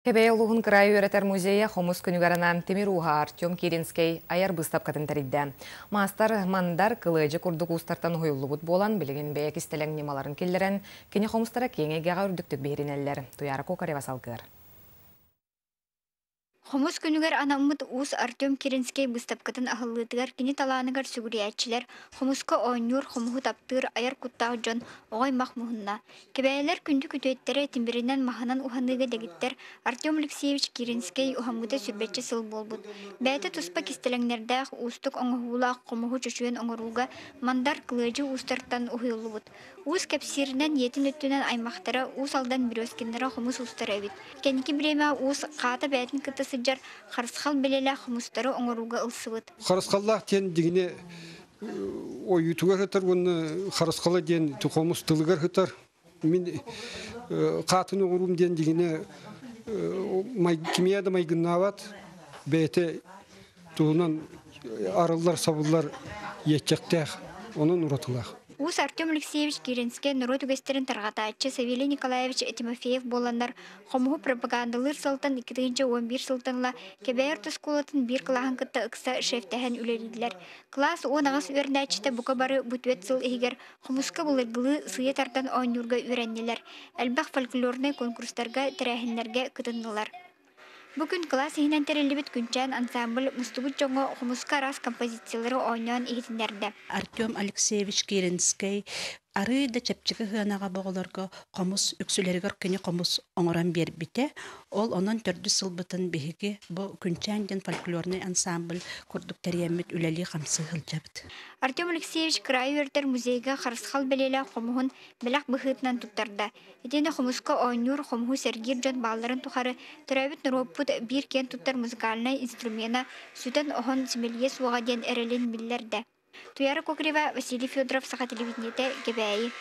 Кебей улуғын крайы өретер музейе Хомус күнігарынан Темируға Артем Киринскей аяр бұстап қатын тәридді. Мастар мандар кылыжы күрдік ұстартан ұйылы бұд болан білген бәйек істелен немаларын келдерен, кені Хомустара кеңегеға үрдіктік бейринелер. Туяры Кокарева салғыр. Хомус күнігер анамыд уыз Артем Киринскей бұстапқатын ахыллытығар кені таланығар сүгіриятчілер Хомуска ойнур хомуху таптыр аяр құттағы жон оғай мақмұхынна. Кебәйлер күнді күтөйттері тимберінен маханан уханыға дегіттер Артем Алексеевич Киринскей ухамыда сүрбетчі сыл болбуд. Бәйті тұспа кестелеңнердәқ уыстық оңығулақ хомуху чөшуен оңыруға мандар кылыжы уыстарттан ухылы бұд. Уыз кәпсирінен етін өттінен аймақтары уыз алдан бір өскендері хомус ұстар әбіт. Кәнекі біреме уыз қаты бәйтін кытысы жар қарысқал белелі хомустары оңыруға ұлсыбыд. Қарысқаллақ тен дегіне ойытуғар хытар, оны қарысқалы ден хомус тылығар хытар. Мен қатын оңырум ден дегіне кемияда майгыннават, бәйті туғынан арылар, сабылар етчектәқ, оның ұратылақ. Уыз Артем Алексеевич Киринский народ үгестерін тарғатачы Савелий Николаевич Тимофеев боландар хомуғы пропагандалыр сылтан 2-11 сылтанла кебәйір тұсколатын бір қылағын күтті ұқса шефтәхен үлелейділер. Класс 10 ағыз өрнәчті бұқа бары бұтует сыл егер хомусқа бұлырғылы сүйе тартан ойнурға үйрәннелер. Әлбәқ фольклорный конкурстарға тәрәхінлерге күтінділер. Бүгін класс ehinen terelibit күнчән ансамбль мустубут жоңго хомуска рас композициялары ойнан ихтинерде. Артем Алексеевич Киринский арыйда чепчиге хыанаға боғыларға қомус үксілергер кені қомус оңыран бербіте, ол онын төрді сылбытын бігігі бұл күнчәнден фольклорный ансамбль күрдік тәриемет үләлі қамсы ғылжабыд. Артем Алексеевич крайвертер музейге қарысқал белелі қомуғын білақ бұхытынан тұттарды. Едені қомусқа ойнур қомуғы сәргер жон балларын тұқары түрәбіт нұроппыд бір кен тұттар музыкальный инструмена сүтен оғын сімелге суға ден әрелін білдерді. Туяры Кокарева, Василий Федоров, Саха телевидениеде, Кебәйі.